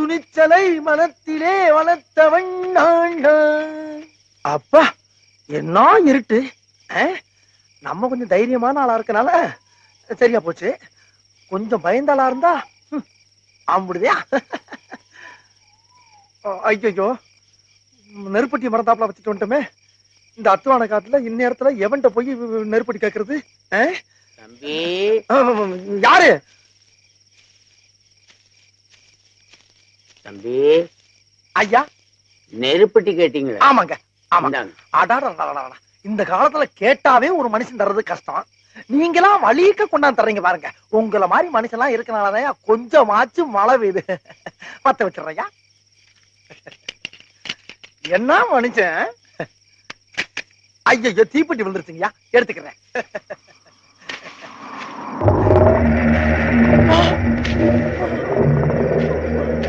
துணிச்சலை மனத்திலே வளர்த்தவன் நான். அப்பா என்ன இருட்டு. நம்ம கொஞ்சம் தைரியமான ஆளா இருக்கனால சரியா போச்சு. கொஞ்சம் பயந்த ஆளா இருந்தா ஆம்பிடுதியா. ஐயோ நெருப்பட்டி மரத்தாப்புல வச்சுட்டு வந்துட்டோமே. இந்த அத்துவான காட்டுல இந்நேரத்துல எவன்ட்ட போய் நெருப்பட்டி கேக்குறது? தம்பி யாரு? தம்பி ஐயா நெருப்பட்டி கேட்டீங்களா? ஆமாங்க ஆமாங்க. அடாடா இந்த காலத்துல கேட்டாவே ஒரு மனுஷன் தர்றது கஷ்டம். நீங்களா வலிக்க கொண்டாந்து தர்றீங்க பாருங்க. உங்களை மாதிரி மனுஷன் எல்லாம் இருக்கனாலதான் கொஞ்சமாச்சும் மழை பெய்யுது. பத்த வச்சிடுறையா. என்ன மனுஷன். ஐயோ தீப்பெட்டி விழுந்துருச்சுங்கய்யா, எடுத்துக்கிறேன்.